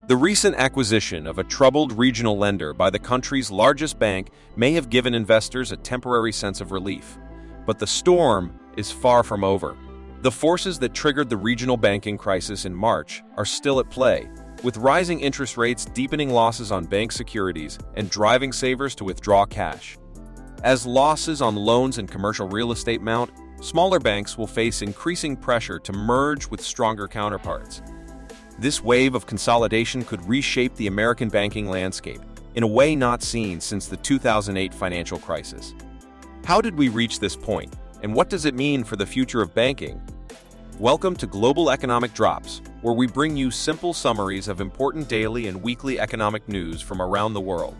The recent acquisition of a troubled regional lender by the country's largest bank may have given investors a temporary sense of relief, but the storm is far from over. The forces that triggered the regional banking crisis in March are still at play, with rising interest rates deepening losses on bank securities and driving savers to withdraw cash. As losses on loans and commercial real estate mount, smaller banks will face increasing pressure to merge with stronger counterparts. This wave of consolidation could reshape the American banking landscape in a way not seen since the 2008 financial crisis. How did we reach this point, and what does it mean for the future of banking? Welcome to Global Economic Drops, where we bring you simple summaries of important daily and weekly economic news from around the world.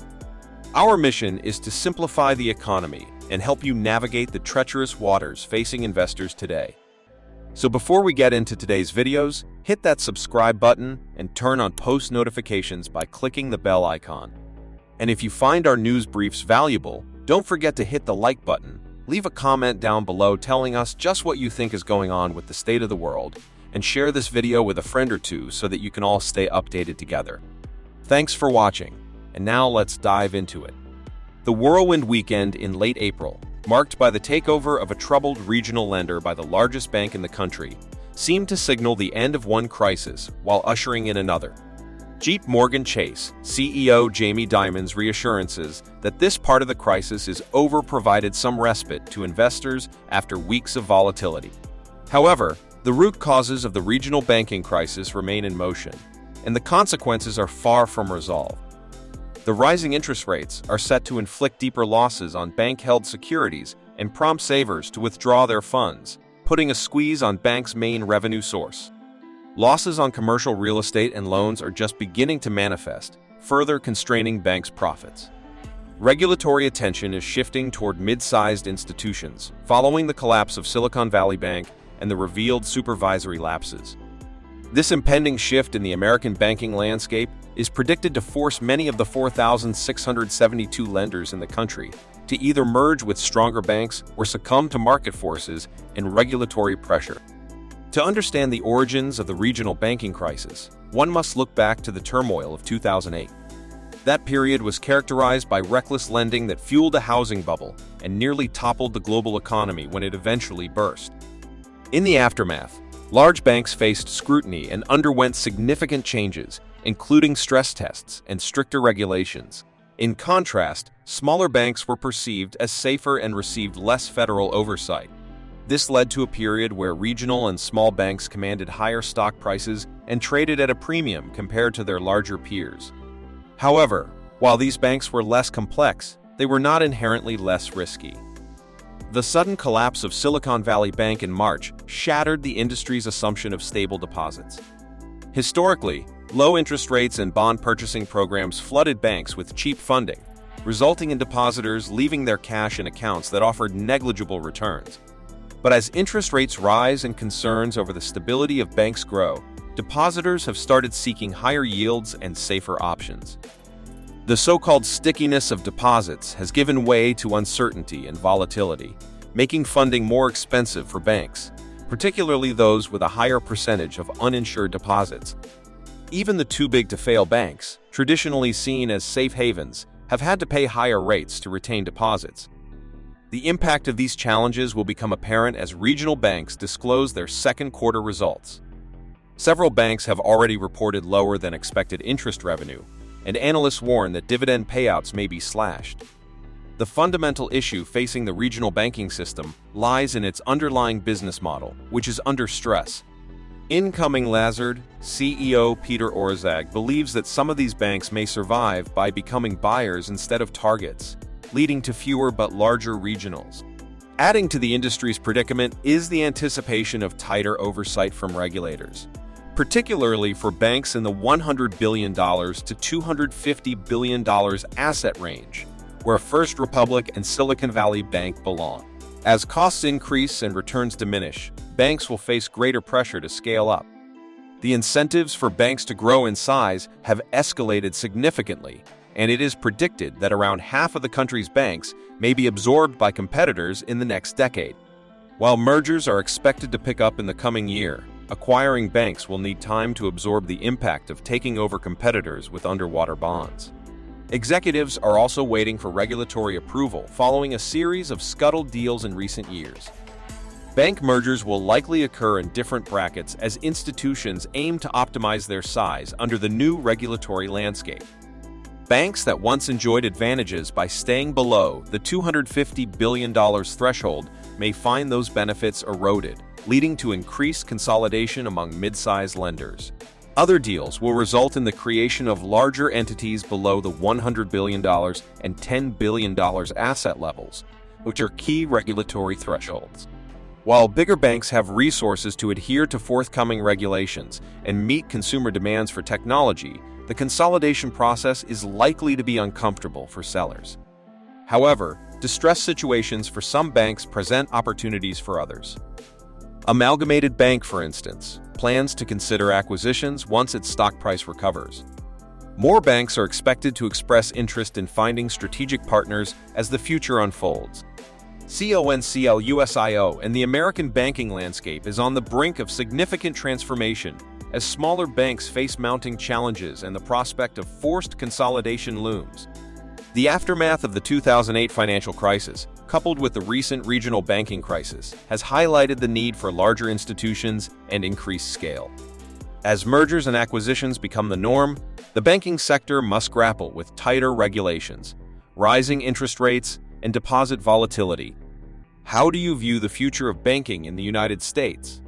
Our mission is to simplify the economy and help you navigate the treacherous waters facing investors today. So before we get into today's videos, hit that subscribe button and turn on post notifications by clicking the bell icon. And if you find our news briefs valuable, don't forget to hit the like button, leave a comment down below telling us just what you think is going on with the state of the world, and share this video with a friend or two so that you can all stay updated together. Thanks for watching, and now let's dive into it. The whirlwind weekend in late April, marked by the takeover of a troubled regional lender by the largest bank in the country, seemed to signal the end of one crisis while ushering in another. JP Morgan Chase CEO Jamie Dimon's reassurances that this part of the crisis is over provided some respite to investors after weeks of volatility. However, the root causes of the regional banking crisis remain in motion, and the consequences are far from resolved. The rising interest rates are set to inflict deeper losses on bank-held securities and prompt savers to withdraw their funds, putting a squeeze on banks' main revenue source. Losses on commercial real estate and loans are just beginning to manifest, further constraining banks' profits. Regulatory attention is shifting toward mid-sized institutions, following the collapse of Silicon Valley Bank and the revealed supervisory lapses. This impending shift in the American banking landscape is predicted to force many of the 4,672 lenders in the country to either merge with stronger banks or succumb to market forces and regulatory pressure. To understand the origins of the regional banking crisis, one must look back to the turmoil of 2008. That period was characterized by reckless lending that fueled a housing bubble and nearly toppled the global economy when it eventually burst. In the aftermath, large banks faced scrutiny and underwent significant changes, including stress tests and stricter regulations. In contrast, smaller banks were perceived as safer and received less federal oversight. This led to a period where regional and small banks commanded higher stock prices and traded at a premium compared to their larger peers. However, while these banks were less complex, they were not inherently less risky. The sudden collapse of Silicon Valley Bank in March shattered the industry's assumption of stable deposits. Historically, low interest rates and bond purchasing programs flooded banks with cheap funding, resulting in depositors leaving their cash in accounts that offered negligible returns. But as interest rates rise and concerns over the stability of banks grow, depositors have started seeking higher yields and safer options. The so-called stickiness of deposits has given way to uncertainty and volatility, making funding more expensive for banks, particularly those with a higher percentage of uninsured deposits. Even the too-big-to-fail banks, traditionally seen as safe havens, have had to pay higher rates to retain deposits. The impact of these challenges will become apparent as regional banks disclose their second quarter results. Several banks have already reported lower than expected interest revenue, and analysts warn that dividend payouts may be slashed. The fundamental issue facing the regional banking system lies in its underlying business model, which is under stress. Incoming Lazard CEO Peter Orszag believes that some of these banks may survive by becoming buyers instead of targets, leading to fewer but larger regionals. Adding to the industry's predicament is the anticipation of tighter oversight from regulators, particularly for banks in the $100 billion to $250 billion asset range, where First Republic and Silicon Valley Bank belong. As costs increase and returns diminish, banks will face greater pressure to scale up. The incentives for banks to grow in size have escalated significantly, and it is predicted that around half of the country's banks may be absorbed by competitors in the next decade. While mergers are expected to pick up in the coming year, acquiring banks will need time to absorb the impact of taking over competitors with underwater bonds. Executives are also waiting for regulatory approval following a series of scuttled deals in recent years. Bank mergers will likely occur in different brackets as institutions aim to optimize their size under the new regulatory landscape. Banks that once enjoyed advantages by staying below the $250 billion threshold may find those benefits eroded, leading to increased consolidation among mid-sized lenders. Other deals will result in the creation of larger entities below the $100 billion and $10 billion asset levels, which are key regulatory thresholds. While bigger banks have resources to adhere to forthcoming regulations and meet consumer demands for technology, the consolidation process is likely to be uncomfortable for sellers. However, distressed situations for some banks present opportunities for others. Amalgamated Bank, for instance, plans to consider acquisitions once its stock price recovers. More banks are expected to express interest in finding strategic partners as the future unfolds. CONCLUSIO and the American banking landscape is on the brink of significant transformation as smaller banks face mounting challenges and the prospect of forced consolidation looms. The aftermath of the 2008 financial crisis, coupled with the recent regional banking crisis, has highlighted the need for larger institutions and increased scale. As mergers and acquisitions become the norm, the banking sector must grapple with tighter regulations, rising interest rates, and deposit volatility. How do you view the future of banking in the United States?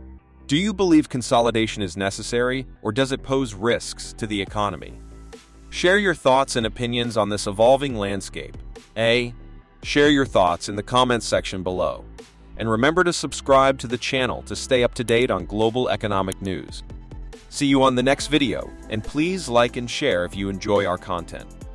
Do you believe consolidation is necessary, or does it pose risks to the economy? Share your thoughts and opinions on this evolving landscape. Share your thoughts in the comments section below. And remember to subscribe to the channel to stay up to date on global economic news. See you on the next video, and please like and share if you enjoy our content.